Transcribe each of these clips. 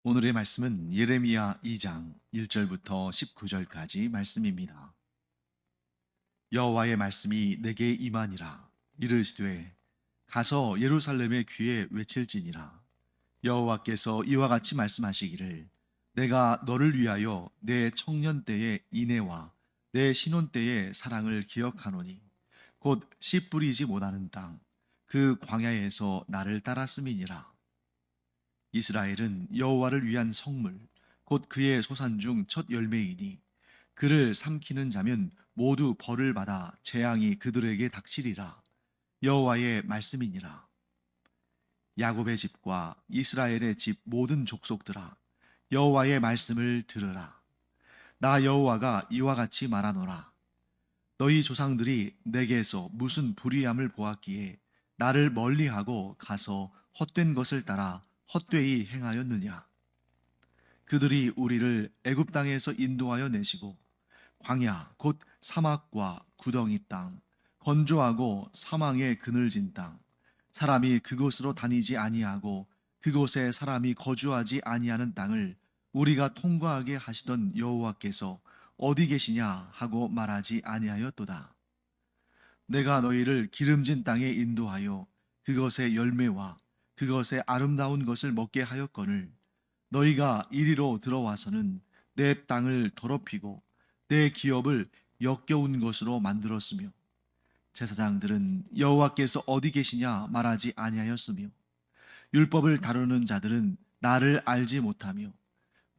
오늘의 말씀은 예레미야 2장 1절부터 19절까지 말씀입니다. 여호와의 말씀이 내게 임하니라. 이르시되 가서 예루살렘의 귀에 외칠지니라. 여호와께서 이와 같이 말씀하시기를 내가 너를 위하여 내 청년 때의 인애와 내 신혼 때의 사랑을 기억하노니 곧 씨 뿌리지 못하는 땅 그 광야에서 나를 따랐음이니라. 이스라엘은 여호와를 위한 성물 곧 그의 소산 중 첫 열매이니 그를 삼키는 자면 모두 벌을 받아 재앙이 그들에게 닥치리라. 여호와의 말씀이니라. 야곱의 집과 이스라엘의 집 모든 족속들아 여호와의 말씀을 들으라. 나 여호와가 이와 같이 말하노라. 너희 조상들이 내게서 무슨 불의함을 보았기에 나를 멀리하고 가서 헛된 것을 따라 헛되이 행하였느냐. 그들이 우리를 애굽 땅에서 인도하여 내시고 광야 곧 사막과 구덩이 땅 건조하고 사망의 그늘진 땅 사람이 그곳으로 다니지 아니하고 그곳에 사람이 거주하지 아니하는 땅을 우리가 통과하게 하시던 여호와께서 어디 계시냐 하고 말하지 아니하였도다. 내가 너희를 기름진 땅에 인도하여 그것의 열매와 그것의 아름다운 것을 먹게 하였거늘 너희가 이리로 들어와서는 내 땅을 더럽히고 내 기업을 역겨운 것으로 만들었으며 제사장들은 여호와께서 어디 계시냐 말하지 아니하였으며 율법을 다루는 자들은 나를 알지 못하며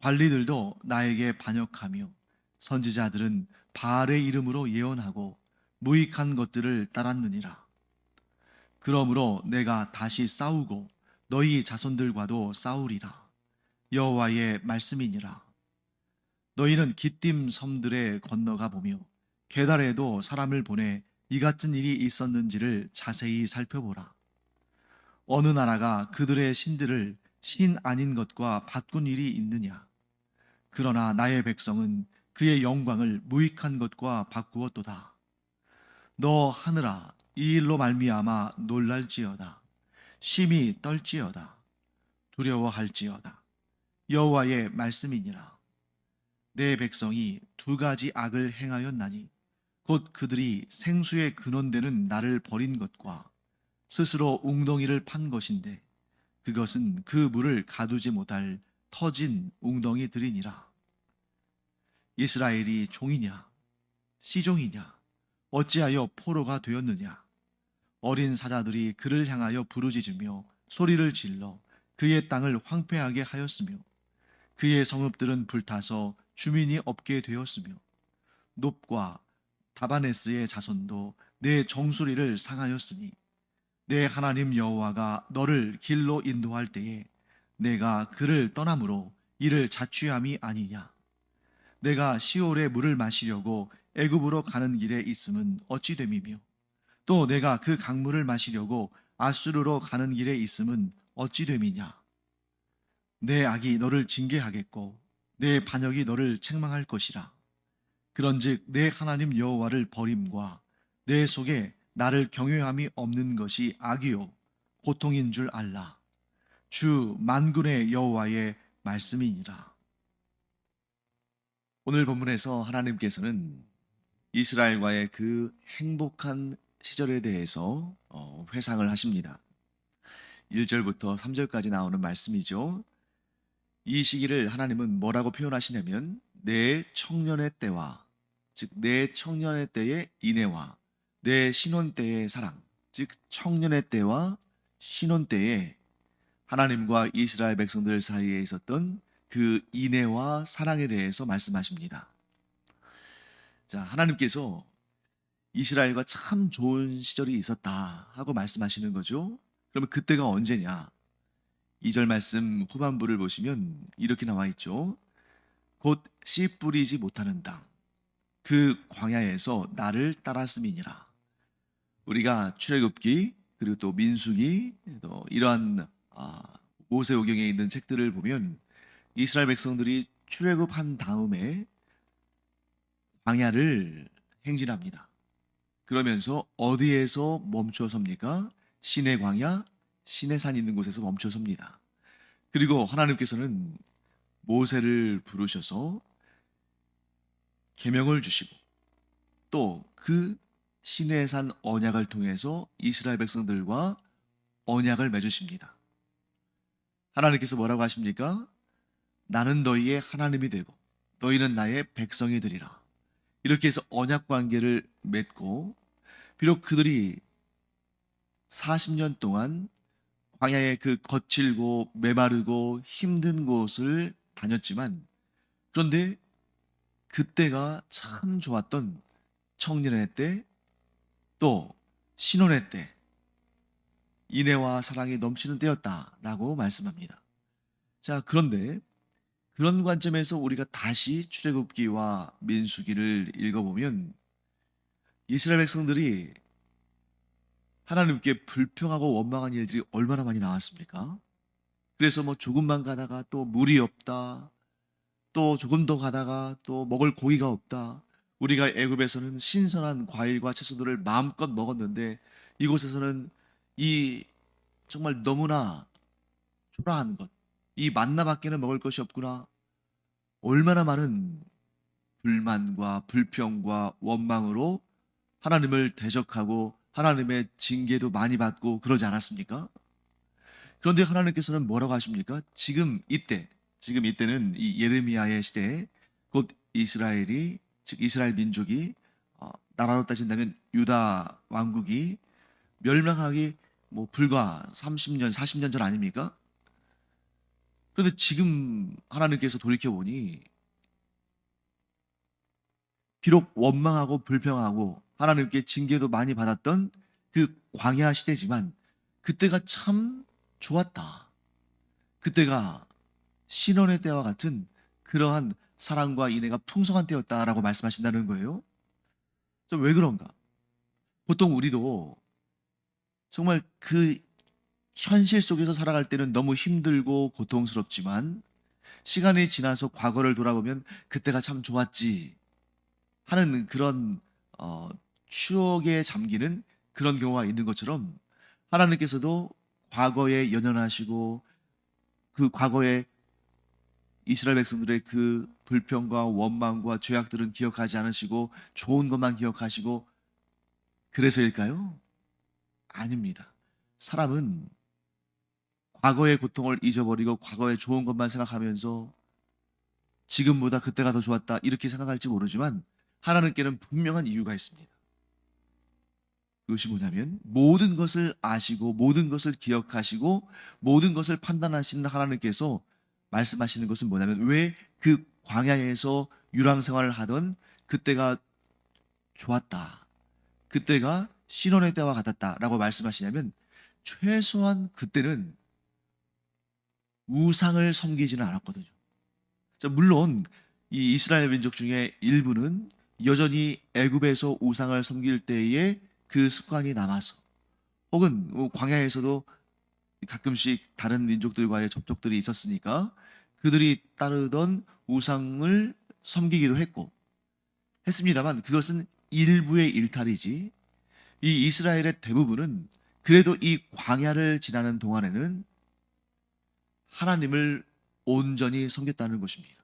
관리들도 나에게 반역하며 선지자들은 바알의 이름으로 예언하고 무익한 것들을 따랐느니라. 그러므로 내가 다시 싸우고 너희 자손들과도 싸우리라. 여호와의 말씀이니라. 너희는 기띔 섬들에 건너가 보며 게달에도 사람을 보내 이 같은 일이 있었는지를 자세히 살펴보라. 어느 나라가 그들의 신들을 신 아닌 것과 바꾼 일이 있느냐? 그러나 나의 백성은 그의 영광을 무익한 것과 바꾸었도다. 너 하늘아, 이 일로 말미암아 놀랄지어다. 심히 떨지어다. 두려워할지어다. 여호와의 말씀이니라. 내 백성이 두 가지 악을 행하였나니 곧 그들이 생수의 근원되는 나를 버린 것과 스스로 웅덩이를 판 것인데 그것은 그 물을 가두지 못할 터진 웅덩이들이니라. 이스라엘이 종이냐 시종이냐 어찌하여 포로가 되었느냐. 어린 사자들이 그를 향하여 부르짖으며 소리를 질러 그의 땅을 황폐하게 하였으며 그의 성읍들은 불타서 주민이 없게 되었으며 놉과 다바네스의 자손도 내 정수리를 상하였으니 내 하나님 여호와가 너를 길로 인도할 때에 내가 그를 떠남으로 이를 자취함이 아니냐. 내가 시올의 물을 마시려고 애굽으로 가는 길에 있음은 어찌 됨이며 또 내가 그 강물을 마시려고 아수르로 가는 길에 있음은 어찌 됨이냐. 내 악이 너를 징계하겠고 내 반역이 너를 책망할 것이라. 그런즉 내 하나님 여호와를 버림과 내 속에 나를 경외함이 없는 것이 악이요 고통인 줄 알라. 주 만군의 여호와의 말씀이니라. 오늘 본문에서 하나님께서는 이스라엘과의 그 행복한 시절에 대해서 회상을 하십니다. 1절부터 3절까지 나오는 말씀이죠. 이 시기를 하나님은 뭐라고 표현하시냐면 내 청년의 때와 즉 내 청년의 때의 인애와 내 신혼 때의 사랑, 즉 청년의 때와 신혼 때에 하나님과 이스라엘 백성들 사이에 있었던 그 인애와 사랑에 대해서 말씀하십니다. 자, 하나님께서 이스라엘과 참 좋은 시절이 있었다 하고 말씀하시는 거죠. 그러면 그때가 언제냐? 2절 말씀 후반부를 보시면 이렇게 나와 있죠. 곧 씨 뿌리지 못하는 땅, 그 광야에서 나를 따랐음이니라. 우리가 출애굽기 그리고 또 민수기 또 이러한 모세오경에 있는 책들을 보면 이스라엘 백성들이 출애굽한 다음에 광야를 행진합니다. 그러면서 어디에서 멈춰 섭니까? 시내 광야, 시내산 있는 곳에서 멈춰 섭니다. 그리고 하나님께서는 모세를 부르셔서 계명을 주시고 또 그 시내산 언약을 통해서 이스라엘 백성들과 언약을 맺으십니다. 하나님께서 뭐라고 하십니까? 나는 너희의 하나님이 되고 너희는 나의 백성이 되리라. 이렇게 해서 언약 관계를 맺고 비록 그들이 40년 동안 광야의 그 거칠고 메마르고 힘든 곳을 다녔지만 그런데 그때가 참 좋았던 청년의 때 또 신혼의 때 인애와 사랑이 넘치는 때였다라고 말씀합니다. 자, 그런데 그런 관점에서 우리가 다시 출애굽기와 민수기를 읽어보면 이스라엘 백성들이 하나님께 불평하고 원망한 일들이 얼마나 많이 나왔습니까? 그래서 뭐 조금만 가다가 또 물이 없다. 또 조금 더 가다가 또 먹을 고기가 없다. 우리가 애굽에서는 신선한 과일과 채소들을 마음껏 먹었는데 이곳에서는 이 정말 너무나 초라한 것, 이 만나밖에는 먹을 것이 없구나. 얼마나 많은 불만과 불평과 원망으로 하나님을 대적하고 하나님의 징계도 많이 받고 그러지 않았습니까? 그런데 하나님께서는 뭐라고 하십니까? 지금 이때는 이 예레미야의 시대에 곧 이스라엘이, 즉 이스라엘 민족이 나라로 따진다면 유다 왕국이 멸망하기 뭐 불과 30년, 40년 전 아닙니까? 그런데 지금 하나님께서 돌이켜보니 비록 원망하고 불평하고 하나님께 징계도 많이 받았던 그 광야 시대지만 그때가 참 좋았다. 그때가 신혼의 때와 같은 그러한 사랑과 인애가 풍성한 때였다라고 말씀하신다는 거예요. 왜 그런가? 보통 우리도 정말 그 현실 속에서 살아갈 때는 너무 힘들고 고통스럽지만 시간이 지나서 과거를 돌아보면 그때가 참 좋았지 하는 그런 어, 추억에 잠기는 그런 경우가 있는 것처럼 하나님께서도 과거에 연연하시고 그 과거에 이스라엘 백성들의 그 불평과 원망과 죄악들은 기억하지 않으시고 좋은 것만 기억하시고 그래서일까요? 아닙니다. 사람은 과거의 고통을 잊어버리고 과거의 좋은 것만 생각하면서 지금보다 그때가 더 좋았다 이렇게 생각할지 모르지만 하나님께는 분명한 이유가 있습니다. 그것이 뭐냐면 모든 것을 아시고 모든 것을 기억하시고 모든 것을 판단하시는 하나님께서 말씀하시는 것은 뭐냐면 왜 그 광야에서 유랑 생활을 하던 그때가 좋았다. 그때가 신혼의 때와 같았다라고 말씀하시냐면 최소한 그때는 우상을 섬기지는 않았거든요. 자, 물론 이 이스라엘 민족 중에 일부는 여전히 애굽에서 우상을 섬길 때에 그 습관이 남아서 혹은 광야에서도 가끔씩 다른 민족들과의 접촉들이 있었으니까 그들이 따르던 우상을 섬기기도 했습니다만 그것은 일부의 일탈이지 이 이스라엘의 대부분은 그래도 이 광야를 지나는 동안에는 하나님을 온전히 섬겼다는 것입니다.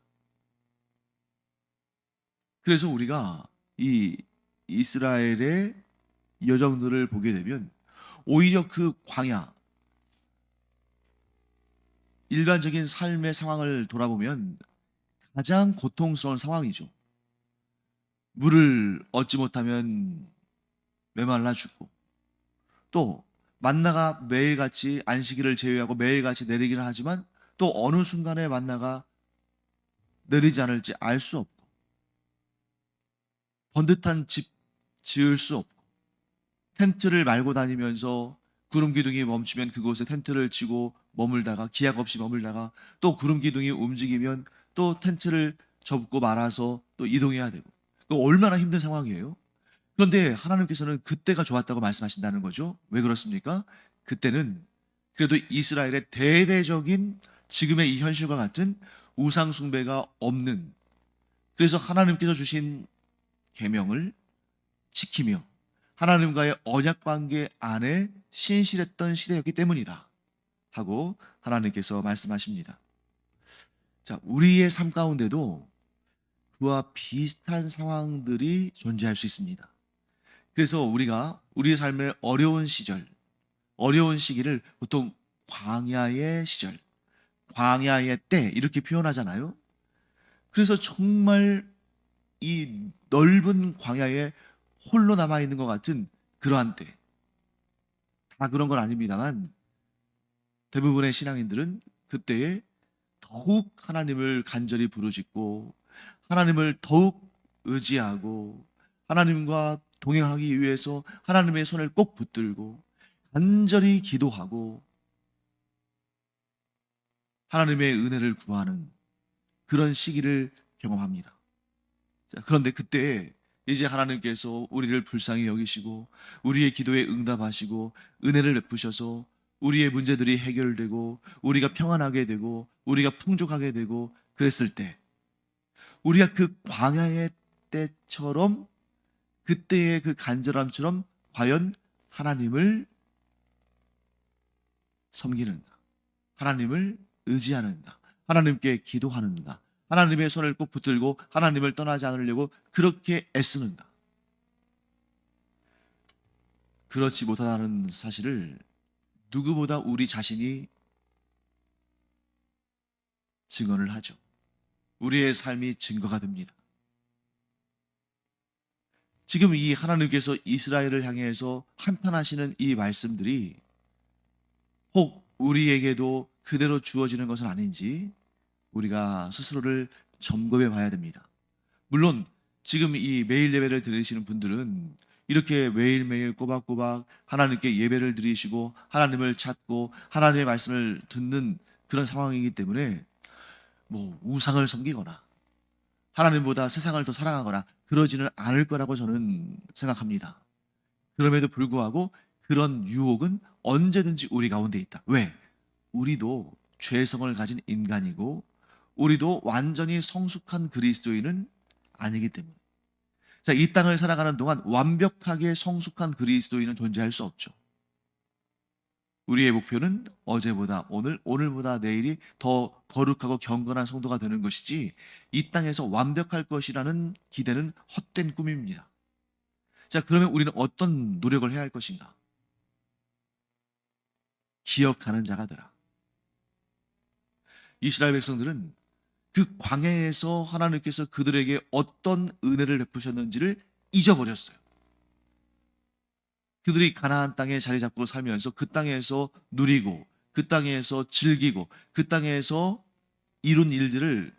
그래서 우리가 이 이스라엘의 여정들을 보게 되면 오히려 그 광야, 일반적인 삶의 상황을 돌아보면 가장 고통스러운 상황이죠. 물을 얻지 못하면 메말라 죽고 또 만나가 매일같이 안식일을 제외하고 매일같이 내리기는 하지만 또 어느 순간에 만나가 내리지 않을지 알 수 없고 번듯한 집 지을 수 없고 텐트를 말고 다니면서 구름 기둥이 멈추면 그곳에 텐트를 치고 머물다가 기약 없이 머물다가 또 구름 기둥이 움직이면 또 텐트를 접고 말아서 또 이동해야 되고 얼마나 힘든 상황이에요. 그런데 하나님께서는 그때가 좋았다고 말씀하신다는 거죠. 왜 그렇습니까? 그때는 그래도 이스라엘의 대대적인 지금의 이 현실과 같은 우상 숭배가 없는 그래서 하나님께서 주신 계명을 지키며 하나님과의 언약 관계 안에 신실했던 시대였기 때문이다 하고 하나님께서 말씀하십니다. 자, 우리의 삶 가운데도 그와 비슷한 상황들이 존재할 수 있습니다. 그래서 우리가 우리의 삶의 어려운 시절, 어려운 시기를 보통 광야의 시절, 광야의 때 이렇게 표현하잖아요. 그래서 정말 이 넓은 광야에 홀로 남아 있는 것 같은 그러한 때. 다 그런 건 아닙니다만 대부분의 신앙인들은 그때에 더욱 하나님을 간절히 부르짖고 하나님을 더욱 의지하고 하나님과 동행하기 위해서 하나님의 손을 꼭 붙들고 간절히 기도하고 하나님의 은혜를 구하는 그런 시기를 경험합니다. 자, 그런데 그때 이제 하나님께서 우리를 불쌍히 여기시고 우리의 기도에 응답하시고 은혜를 베푸셔서 우리의 문제들이 해결되고 우리가 평안하게 되고 우리가 풍족하게 되고 그랬을 때 우리가 그 광야의 때처럼 그때의 그 간절함처럼 과연 하나님을 섬기는가? 하나님을 의지하는가? 하나님께 기도하는가? 하나님의 손을 꼭 붙들고 하나님을 떠나지 않으려고 그렇게 애쓰는가? 그렇지 못하다는 사실을 누구보다 우리 자신이 증언을 하죠. 우리의 삶이 증거가 됩니다. 지금 이 하나님께서 이스라엘을 향해서 한탄하시는 이 말씀들이 혹 우리에게도 그대로 주어지는 것은 아닌지 우리가 스스로를 점검해 봐야 됩니다. 물론 지금 이 매일 예배를 드리시는 분들은 이렇게 매일매일 꼬박꼬박 하나님께 예배를 드리시고 하나님을 찾고 하나님의 말씀을 듣는 그런 상황이기 때문에 뭐 우상을 섬기거나 하나님보다 세상을 더 사랑하거나 그러지는 않을 거라고 저는 생각합니다. 그럼에도 불구하고 그런 유혹은 언제든지 우리 가운데 있다. 왜? 우리도 죄성을 가진 인간이고 우리도 완전히 성숙한 그리스도인은 아니기 때문에. 자, 이 땅을 살아가는 동안 완벽하게 성숙한 그리스도인은 존재할 수 없죠. 우리의 목표는 어제보다 오늘, 오늘보다 내일이 더 거룩하고 경건한 성도가 되는 것이지 이 땅에서 완벽할 것이라는 기대는 헛된 꿈입니다. 자, 그러면 우리는 어떤 노력을 해야 할 것인가? 기억하는 자가 되라. 이스라엘 백성들은 그 광야에서 하나님께서 그들에게 어떤 은혜를 베푸셨는지를 잊어버렸어요. 그들이 가나안 땅에 자리 잡고 살면서 그 땅에서 누리고 그 땅에서 즐기고 그 땅에서 이룬 일들을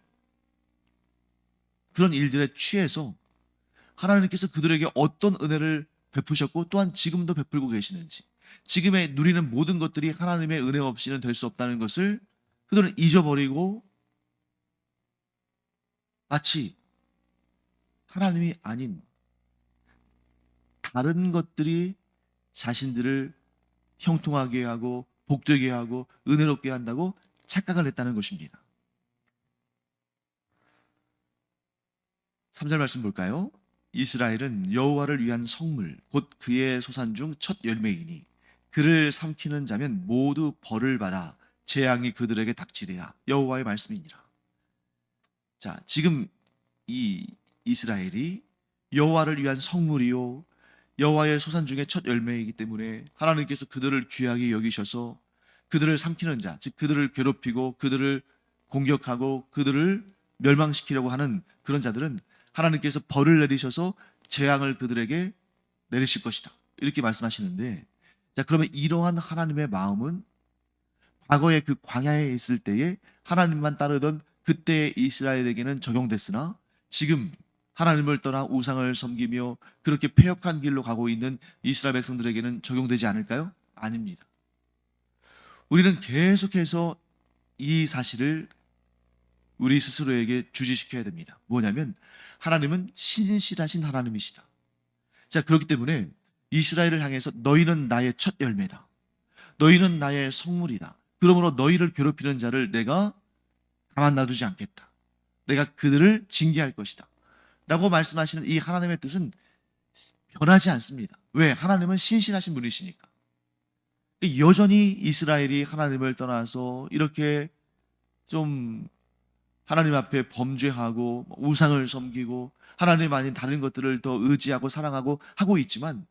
그런 일들에 취해서 하나님께서 그들에게 어떤 은혜를 베푸셨고 또한 지금도 베풀고 계시는지 지금의 누리는 모든 것들이 하나님의 은혜 없이는 될 수 없다는 것을 그들은 잊어버리고 마치 하나님이 아닌 다른 것들이 자신들을 형통하게 하고 복되게 하고 은혜롭게 한다고 착각을 했다는 것입니다. 3절 말씀 볼까요? 이스라엘은 여호와를 위한 성물 곧 그의 소산 중 첫 열매이니 그를 삼키는 자면 모두 벌을 받아 재앙이 그들에게 닥치리라. 여호와의 말씀이니라. 자, 지금 이 이스라엘이 여호와를 위한 성물이요 여호와의 소산 중에 첫 열매이기 때문에 하나님께서 그들을 귀하게 여기셔서 그들을 삼키는 자, 즉 그들을 괴롭히고 그들을 공격하고 그들을 멸망시키려고 하는 그런 자들은 하나님께서 벌을 내리셔서 재앙을 그들에게 내리실 것이다. 이렇게 말씀하시는데, 자, 그러면 이러한 하나님의 마음은 과거에 그 광야에 있을 때에 하나님만 따르던 그때의 이스라엘에게는 적용됐으나 지금 하나님을 떠나 우상을 섬기며 그렇게 패역한 길로 가고 있는 이스라엘 백성들에게는 적용되지 않을까요? 아닙니다. 우리는 계속해서 이 사실을 우리 스스로에게 주지시켜야 됩니다. 뭐냐면 하나님은 신실하신 하나님이시다. 자, 그렇기 때문에 이스라엘을 향해서 너희는 나의 첫 열매다. 너희는 나의 성물이다. 그러므로 너희를 괴롭히는 자를 내가 가만 놔두지 않겠다. 내가 그들을 징계할 것이다. 라고 말씀하시는 이 하나님의 뜻은 변하지 않습니다. 왜? 하나님은 신실하신 분이시니까. 여전히 이스라엘이 하나님을 떠나서 이렇게 좀 하나님 앞에 범죄하고 우상을 섬기고 하나님 아닌 다른 것들을 더 의지하고 사랑하고 하고 있지만,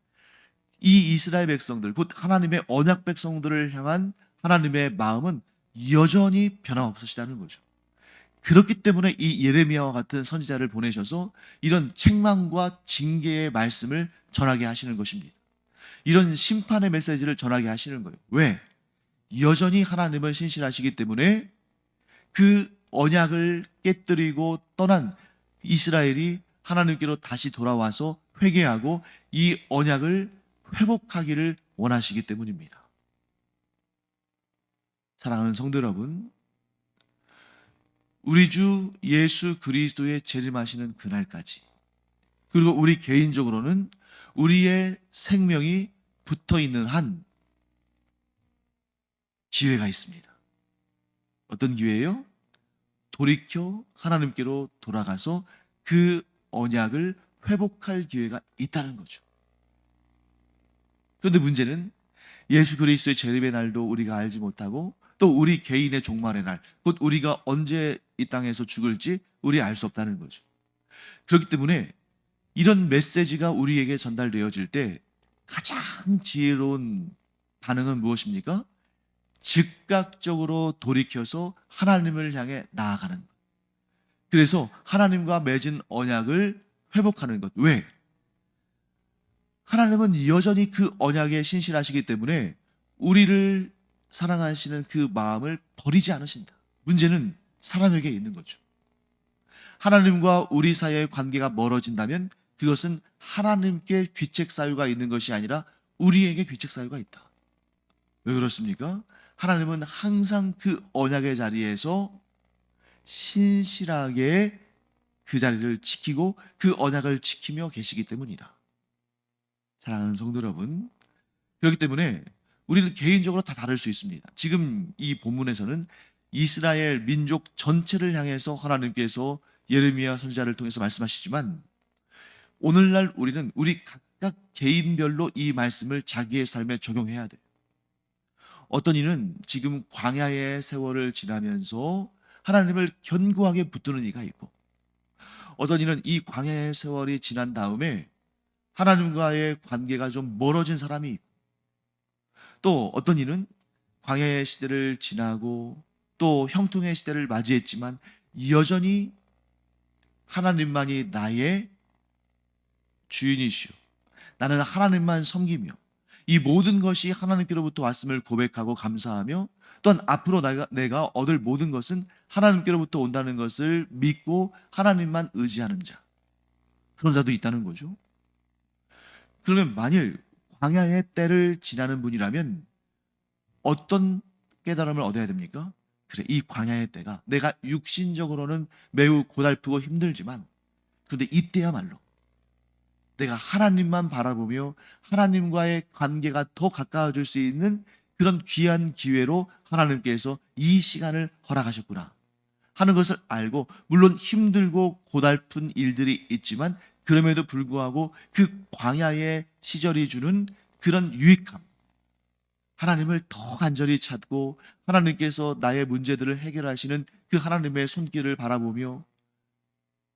이 이스라엘 백성들, 곧 하나님의 언약 백성들을 향한 하나님의 마음은 여전히 변함없으시다는 거죠. 그렇기 때문에 이 예레미야와 같은 선지자를 보내셔서 이런 책망과 징계의 말씀을 전하게 하시는 것입니다. 이런 심판의 메시지를 전하게 하시는 거예요. 왜? 여전히 하나님은 신실하시기 때문에 그 언약을 깨뜨리고 떠난 이스라엘이 하나님께로 다시 돌아와서 회개하고 이 언약을 회복하기를 원하시기 때문입니다. 사랑하는 성도 여러분, 우리 주 예수 그리스도의 재림하시는 그날까지, 그리고 우리 개인적으로는 우리의 생명이 붙어 있는 한 기회가 있습니다. 어떤 기회예요? 돌이켜 하나님께로 돌아가서 그 언약을 회복할 기회가 있다는 거죠. 그런데 문제는 예수 그리스도의 재림의 날도 우리가 알지 못하고, 또 우리 개인의 종말의 날, 곧 우리가 언제 이 땅에서 죽을지 우리 알 수 없다는 거죠. 그렇기 때문에 이런 메시지가 우리에게 전달되어질 때 가장 지혜로운 반응은 무엇입니까? 즉각적으로 돌이켜서 하나님을 향해 나아가는 것. 그래서 하나님과 맺은 언약을 회복하는 것. 왜? 하나님은 여전히 그 언약에 신실하시기 때문에 우리를 사랑하시는 그 마음을 버리지 않으신다. 문제는 사람에게 있는 거죠. 하나님과 우리 사이의 관계가 멀어진다면 그것은 하나님께 귀책 사유가 있는 것이 아니라 우리에게 귀책 사유가 있다. 왜 그렇습니까? 하나님은 항상 그 언약의 자리에서 신실하게 그 자리를 지키고 그 언약을 지키며 계시기 때문이다. 사랑하는 성도 여러분, 그렇기 때문에 우리는 개인적으로 다 다를 수 있습니다. 지금 이 본문에서는 이스라엘 민족 전체를 향해서 하나님께서 예레미야 선지자를 통해서 말씀하시지만, 오늘날 우리는 우리 각각 개인별로 이 말씀을 자기의 삶에 적용해야 돼요. 어떤 이는 지금 광야의 세월을 지나면서 하나님을 견고하게 붙드는 이가 있고, 어떤 이는 이 광야의 세월이 지난 다음에 하나님과의 관계가 좀 멀어진 사람이 있고, 또 어떤 이는 광야의 시대를 지나고 또 형통의 시대를 맞이했지만 여전히 하나님만이 나의 주인이시오, 나는 하나님만 섬기며 이 모든 것이 하나님께로부터 왔음을 고백하고 감사하며, 또한 앞으로 내가 얻을 모든 것은 하나님께로부터 온다는 것을 믿고 하나님만 의지하는 자, 그런 자도 있다는 거죠. 그러면 만일 광야의 때를 지나는 분이라면 어떤 깨달음을 얻어야 됩니까? 그래, 이 광야의 때가 내가 육신적으로는 매우 고달프고 힘들지만, 그런데 이때야말로 내가 하나님만 바라보며 하나님과의 관계가 더 가까워질 수 있는 그런 귀한 기회로 하나님께서 이 시간을 허락하셨구나 하는 것을 알고, 물론 힘들고 고달픈 일들이 있지만 그럼에도 불구하고 그 광야의 시절이 주는 그런 유익함, 하나님을 더 간절히 찾고 하나님께서 나의 문제들을 해결하시는 그 하나님의 손길을 바라보며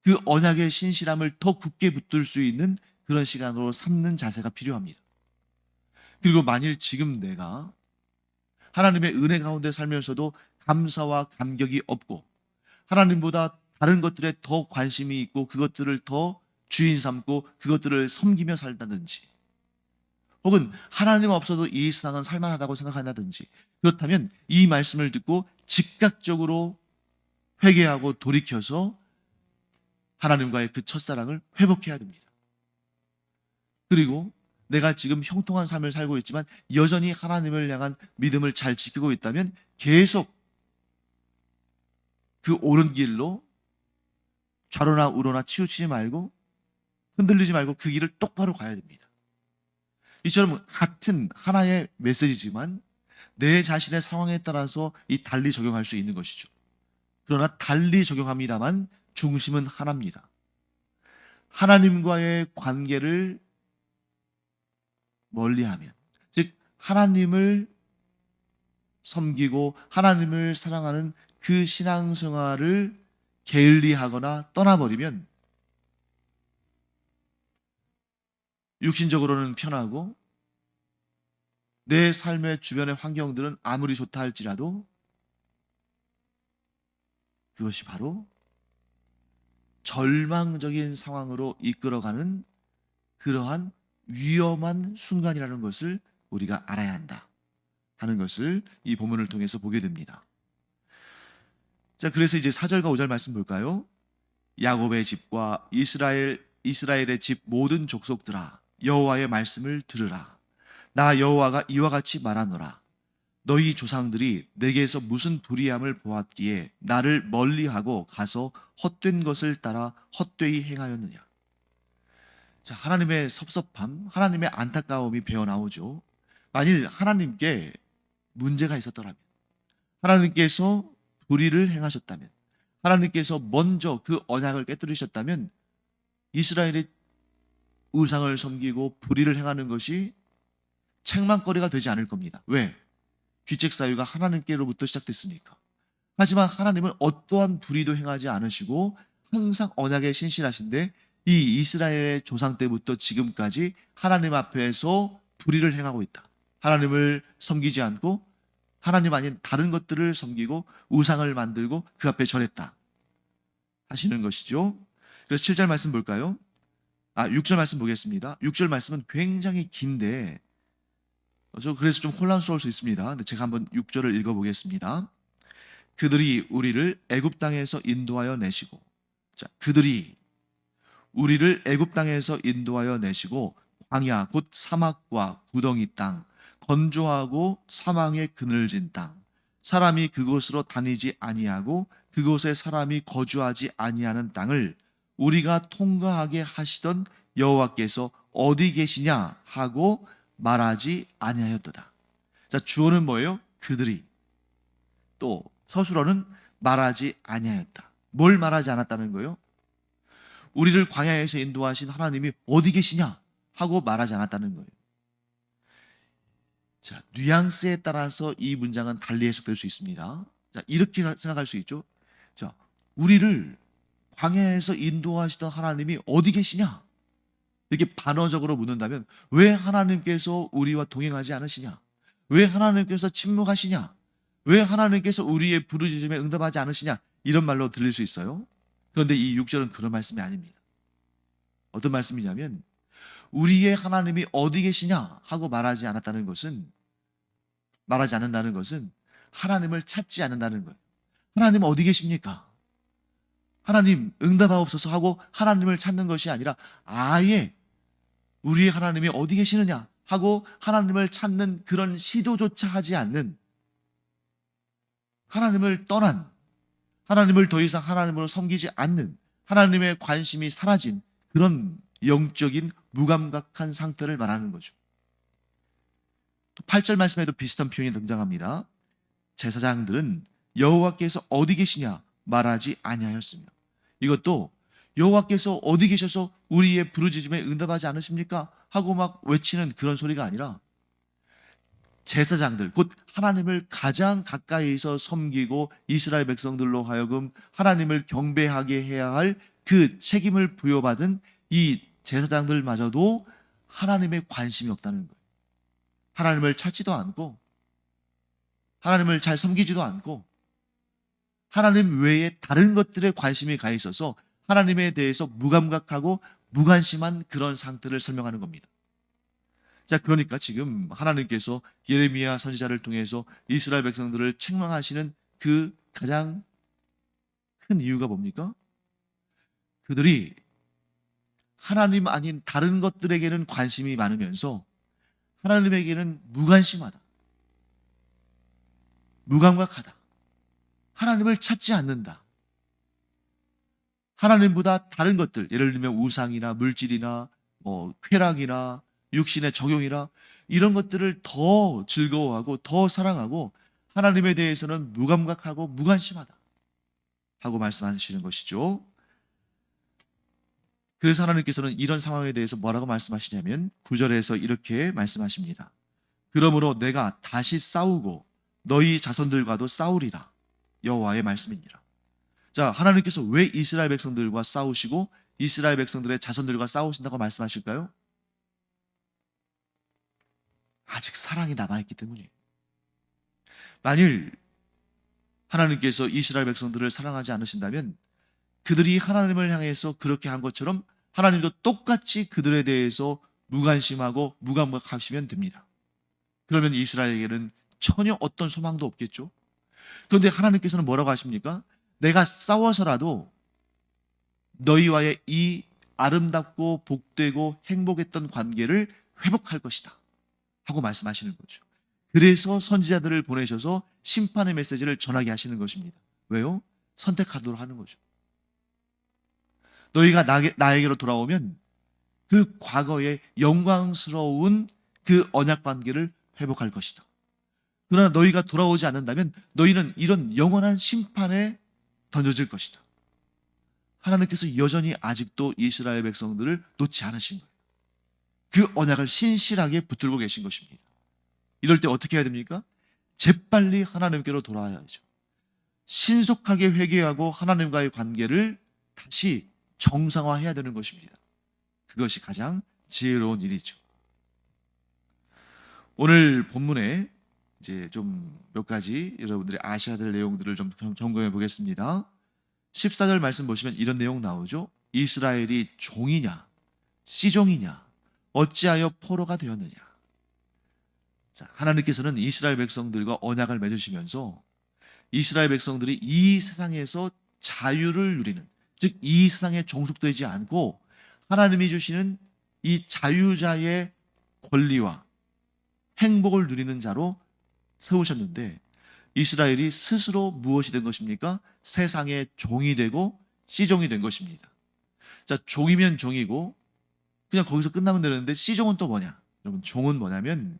그 언약의 신실함을 더 굳게 붙들 수 있는 그런 시간으로 삼는 자세가 필요합니다. 그리고 만일 지금 내가 하나님의 은혜 가운데 살면서도 감사와 감격이 없고 하나님보다 다른 것들에 더 관심이 있고 그것들을 더 주인 삼고 그것들을 섬기며 살다든지, 혹은 하나님 없어도 이 세상은 살만하다고 생각한다든지, 그렇다면 이 말씀을 듣고 즉각적으로 회개하고 돌이켜서 하나님과의 그 첫사랑을 회복해야 됩니다. 그리고 내가 지금 형통한 삶을 살고 있지만 여전히 하나님을 향한 믿음을 잘 지키고 있다면 계속 그 옳은 길로 좌로나 우로나 치우치지 말고 흔들리지 말고 그 길을 똑바로 가야 됩니다. 이처럼 같은 하나의 메시지지만 내 자신의 상황에 따라서 이 달리 적용할 수 있는 것이죠. 그러나 달리 적용합니다만 중심은 하나입니다. 하나님과의 관계를 멀리하면, 즉 하나님을 섬기고 하나님을 사랑하는 그 신앙생활을 게을리하거나 떠나버리면 육신적으로는 편하고 내 삶의 주변의 환경들은 아무리 좋다 할지라도 그것이 바로 절망적인 상황으로 이끌어가는 그러한 위험한 순간이라는 것을 우리가 알아야 한다 하는 것을 이 본문을 통해서 보게 됩니다. 자, 그래서 이제 4절과 5절 말씀 볼까요? 야곱의 집과 이스라엘의 집 모든 족속들아, 여호와의 말씀을 들으라. 나 여호와가 이와 같이 말하노라. 너희 조상들이 내게서 무슨 불의함을 보았기에 나를 멀리하고 가서 헛된 것을 따라 헛되이 행하였느냐. 자, 하나님의 섭섭함, 하나님의 안타까움이 배어나오죠. 만일 하나님께 문제가 있었더라면, 하나님께서 불의를 행하셨다면, 하나님께서 먼저 그 언약을 깨뜨리셨다면 이스라엘이 우상을 섬기고 불의를 행하는 것이 책망거리가 되지 않을 겁니다. 왜? 귀책 사유가 하나님께로부터 시작됐으니까. 하지만 하나님은 어떠한 불의도 행하지 않으시고 항상 언약에 신실하신데 이 이스라엘의 조상 때부터 지금까지 하나님 앞에서 불의를 행하고 있다. 하나님을 섬기지 않고 하나님 아닌 다른 것들을 섬기고 우상을 만들고 그 앞에 절했다 하시는 것이죠. 그래서 7절 말씀 볼까요? 6절 말씀 보겠습니다. 6절 말씀은 굉장히 긴데 그래서 좀 혼란스러울 수 있습니다. 근데 제가 한번 6절을 읽어보겠습니다. 그들이 우리를 애굽 땅에서 인도하여 내시고, 자, 그들이 우리를 애굽 땅에서 인도하여 내시고 광야 곧 사막과 구덩이 땅, 건조하고 사망의 그늘진 땅, 사람이 그곳으로 다니지 아니하고 그곳에 사람이 거주하지 아니하는 땅을 우리가 통과하게 하시던 여호와께서 어디 계시냐 하고 말하지 아니하였도다. 자, 주어는 뭐예요? 그들이. 또 서술어는 말하지 아니하였다. 뭘 말하지 않았다는 거예요? 우리를 광야에서 인도하신 하나님이 어디 계시냐 하고 말하지 않았다는 거예요. 자, 뉘앙스에 따라서 이 문장은 달리 해석될 수 있습니다. 자, 이렇게 생각할 수 있죠. 자, 우리를 광야에서 인도하시던 하나님이 어디 계시냐? 이렇게 반어적으로 묻는다면 왜 하나님께서 우리와 동행하지 않으시냐? 왜 하나님께서 침묵하시냐? 왜 하나님께서 우리의 부르짖음에 응답하지 않으시냐? 이런 말로 들릴 수 있어요. 그런데 이 6절은 그런 말씀이 아닙니다. 어떤 말씀이냐면 우리의 하나님이 어디 계시냐 하고 말하지 않는다는 것은 하나님을 찾지 않는다는 거예요. 하나님 어디 계십니까? 하나님 응답하옵소서 하고 하나님을 찾는 것이 아니라 아예 우리의 하나님이 어디 계시느냐 하고 하나님을 찾는 그런 시도조차 하지 않는, 하나님을 떠난, 하나님을 더 이상 하나님으로 섬기지 않는, 하나님의 관심이 사라진 그런 영적인 무감각한 상태를 말하는 거죠. 또 8절 말씀에도 비슷한 표현이 등장합니다. 제사장들은 여호와께서 어디 계시냐 말하지 아니하였으며, 이것도 여호와께서 어디 계셔서 우리의 부르짖음에 응답하지 않으십니까? 하고 막 외치는 그런 소리가 아니라 제사장들, 곧 하나님을 가장 가까이서 섬기고 이스라엘 백성들로 하여금 하나님을 경배하게 해야 할 그 책임을 부여받은 이 제사장들마저도 하나님의 관심이 없다는 거예요. 하나님을 찾지도 않고 하나님을 잘 섬기지도 않고 하나님 외에 다른 것들에 관심이 가 있어서 하나님에 대해서 무감각하고 무관심한 그런 상태를 설명하는 겁니다. 자, 그러니까 지금 하나님께서 예레미야 선지자를 통해서 이스라엘 백성들을 책망하시는 그 가장 큰 이유가 뭡니까? 그들이 하나님 아닌 다른 것들에게는 관심이 많으면서 하나님에게는 무관심하다, 무감각하다, 하나님을 찾지 않는다. 하나님보다 다른 것들, 예를 들면 우상이나 물질이나 쾌락이나 육신의 적용이나 이런 것들을 더 즐거워하고 더 사랑하고 하나님에 대해서는 무감각하고 무관심하다 하고 말씀하시는 것이죠. 그래서 하나님께서는 이런 상황에 대해서 뭐라고 말씀하시냐면 9절에서 이렇게 말씀하십니다. 그러므로 내가 다시 싸우고 너희 자손들과도 싸우리라. 여호와의 말씀이니라. 자, 하나님께서 왜 이스라엘 백성들과 싸우시고 이스라엘 백성들의 자손들과 싸우신다고 말씀하실까요? 아직 사랑이 남아있기 때문이에요. 만일 하나님께서 이스라엘 백성들을 사랑하지 않으신다면 그들이 하나님을 향해서 그렇게 한 것처럼 하나님도 똑같이 그들에 대해서 무관심하고 무감각하시면 됩니다. 그러면 이스라엘에게는 전혀 어떤 소망도 없겠죠. 그런데 하나님께서는 뭐라고 하십니까? 내가 싸워서라도 너희와의 이 아름답고 복되고 행복했던 관계를 회복할 것이다 하고 말씀하시는 거죠. 그래서 선지자들을 보내셔서 심판의 메시지를 전하게 하시는 것입니다. 왜요? 선택하도록 하는 거죠. 너희가 나에게로 돌아오면 그 과거의 영광스러운 그 언약 관계를 회복할 것이다. 그러나 너희가 돌아오지 않는다면 너희는 이런 영원한 심판에 던져질 것이다. 하나님께서 여전히 아직도 이스라엘 백성들을 놓지 않으신 거예요. 그 언약을 신실하게 붙들고 계신 것입니다. 이럴 때 어떻게 해야 됩니까? 재빨리 하나님께로 돌아와야죠. 신속하게 회개하고 하나님과의 관계를 다시 정상화해야 되는 것입니다. 그것이 가장 지혜로운 일이죠. 오늘 본문에 이제 좀 몇 가지 여러분들이 아셔야 될 내용들을 좀 점검해 보겠습니다. 14절 말씀 보시면 이런 내용 나오죠. 이스라엘이 종이냐 씨종이냐 어찌하여 포로가 되었느냐. 자, 하나님께서는 이스라엘 백성들과 언약을 맺으시면서 이스라엘 백성들이 이 세상에서 자유를 누리는, 즉 이 세상에 종속되지 않고 하나님이 주시는 이 자유자의 권리와 행복을 누리는 자로 세우셨는데 이스라엘이 스스로 무엇이 된 것입니까? 세상의 종이 되고 씨종이 된 것입니다. 자, 종이면 종이고 그냥 거기서 끝나면 되는데 씨종은 또 뭐냐? 여러분, 종은 뭐냐면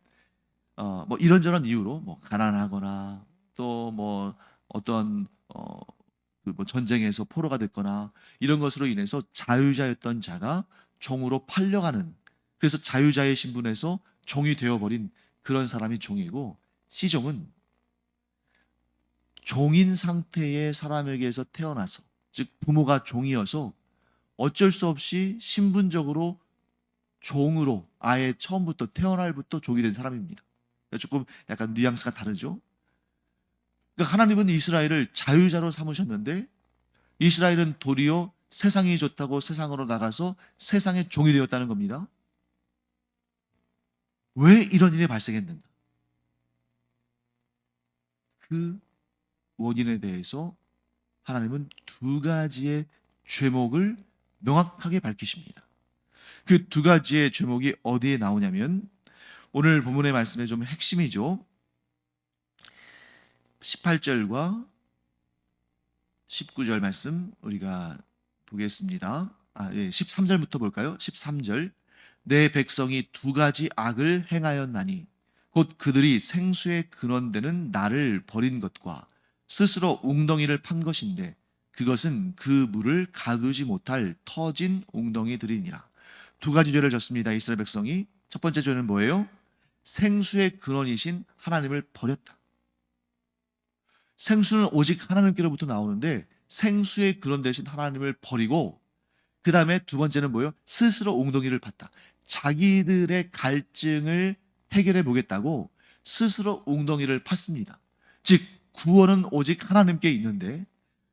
뭐 이런저런 이유로 뭐 가난하거나 또 뭐 어떤 그뭐 전쟁에서 포로가 됐거나 이런 것으로 인해서 자유자였던 자가 종으로 팔려가는, 그래서 자유자의 신분에서 종이 되어버린 그런 사람이 종이고, 씨종은 종인 상태의 사람에게서 태어나서, 즉 부모가 종이어서 어쩔 수 없이 신분적으로 종으로 아예 처음부터 태어날부터 종이 된 사람입니다. 조금 약간 뉘앙스가 다르죠. 그러니까 하나님은 이스라엘을 자유자로 삼으셨는데 이스라엘은 도리어 세상이 좋다고 세상으로 나가서 세상의 종이 되었다는 겁니다. 왜 이런 일이 발생했는가? 그 원인에 대해서 하나님은 두 가지의 죄목을 명확하게 밝히십니다. 그 두 가지의 죄목이 어디에 나오냐면 오늘 본문의 말씀의 좀 핵심이죠. 18절과 19절 말씀 우리가 보겠습니다. 13절부터 볼까요? 13절. 내 백성이 두 가지 악을 행하였나니 곧 그들이 생수의 근원되는 나를 버린 것과 스스로 웅덩이를 판 것인데 그것은 그 물을 가두지 못할 터진 웅덩이들이니라. 두 가지 죄를 졌습니다. 이스라엘 백성이. 첫 번째 죄는 뭐예요? 생수의 근원이신 하나님을 버렸다. 생수는 오직 하나님께로부터 나오는데 생수의 근원 되신 하나님을 버리고, 그 다음에 두 번째는 뭐예요? 스스로 웅덩이를 팠다. 자기들의 갈증을 해결해 보겠다고 스스로 웅덩이를 팠습니다. 즉 구원은 오직 하나님께 있는데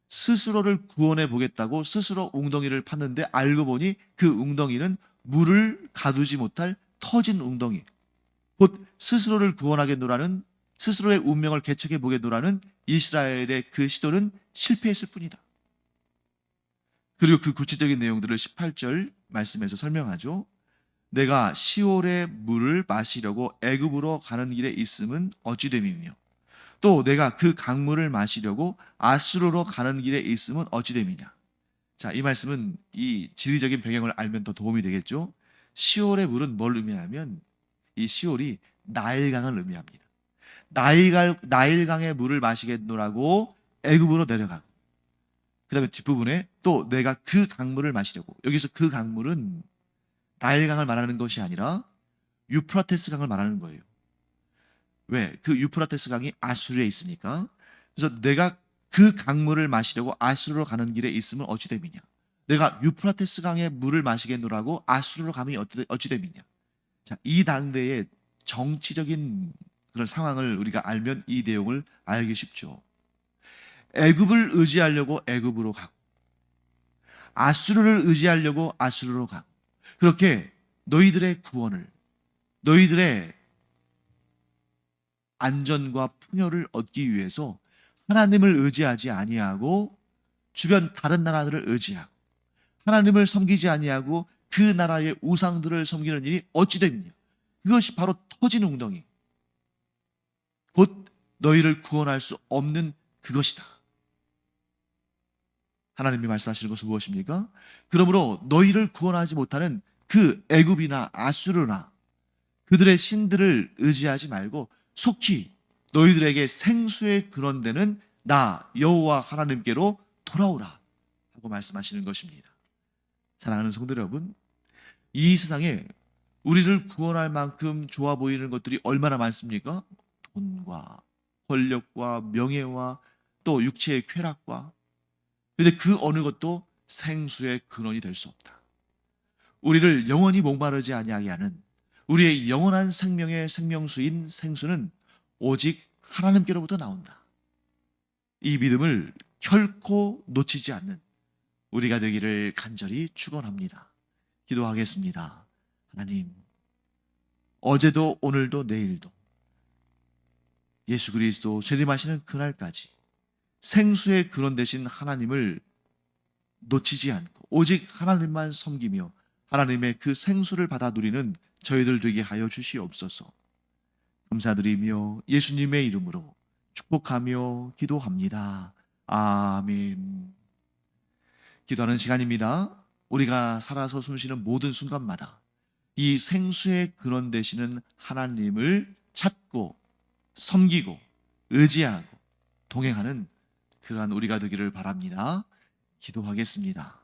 스스로를 구원해 보겠다고 스스로 웅덩이를 팠는데 알고 보니 그 웅덩이는 물을 가두지 못할 터진 웅덩이, 곧 스스로를 구원하겠노라는, 스스로의 운명을 개척해 보겠노라는 이스라엘의 그 시도는 실패했을 뿐이다. 그리고 그 구체적인 내용들을 18절 말씀에서 설명하죠. 내가 시올의 물을 마시려고 애굽으로 가는 길에 있음은 어찌 됨이며 또 내가 그 강물을 마시려고 아수르로 가는 길에 있음은 어찌 됨이냐. 자, 이 말씀은 이 지리적인 배경을 알면 더 도움이 되겠죠. 시올의 물은 뭘 의미하면 이 시올이 나일강을 의미합니다. 나일강의 물을 마시겠노라고 애굽으로 내려가고, 그 다음에 뒷부분에 또 내가 그 강물을 마시려고, 여기서 그 강물은 나일강을 말하는 것이 아니라 유프라테스 강을 말하는 거예요. 왜? 그 유프라테스 강이 아수르에 있으니까. 그래서 내가 그 강물을 마시려고 아수르로 가는 길에 있으면 어찌 됨이냐. 내가 유프라테스 강의 물을 마시겠노라고 아수르로 가면 어찌 됨이냐. 자, 이 당대의 정치적인 그런 상황을 우리가 알면 이 내용을 알기 쉽죠. 애굽을 의지하려고 애굽으로 가고 아수르를 의지하려고 아수르로 가고, 그렇게 너희들의 구원을, 너희들의 안전과 풍요를 얻기 위해서 하나님을 의지하지 아니하고 주변 다른 나라들을 의지하고 하나님을 섬기지 아니하고 그 나라의 우상들을 섬기는 일이 어찌 됩니까? 그것이 바로 터진 웅덩이, 곧 너희를 구원할 수 없는 그것이다. 하나님이 말씀하시는 것은 무엇입니까? 그러므로 너희를 구원하지 못하는 그 애굽이나 아수르나 그들의 신들을 의지하지 말고 속히 너희들에게 생수의 근원되는 나 여호와 하나님께로 돌아오라 하고 말씀하시는 것입니다. 사랑하는 성도 여러분, 이 세상에 우리를 구원할 만큼 좋아 보이는 것들이 얼마나 많습니까? 돈과 권력과 명예와 또 육체의 쾌락과, 그런데 그 어느 것도 생수의 근원이 될 수 없다. 우리를 영원히 목마르지 아니하게 하는 우리의 영원한 생명의 생명수인 생수는 오직 하나님께로부터 나온다. 이 믿음을 결코 놓치지 않는 우리가 되기를 간절히 축원합니다. 기도하겠습니다. 하나님, 어제도 오늘도 내일도 예수 그리스도 재림하시는 그날까지 생수의 근원 되신 하나님을 놓치지 않고 오직 하나님만 섬기며 하나님의 그 생수를 받아 누리는 저희들 되게 하여 주시옵소서. 감사드리며 예수님의 이름으로 축복하며 기도합니다. 아멘. 기도하는 시간입니다. 우리가 살아서 숨쉬는 모든 순간마다 이 생수의 근원 되시는 하나님을 찾고 섬기고 의지하고 동행하는 그러한 우리가 되기를 바랍니다. 기도하겠습니다.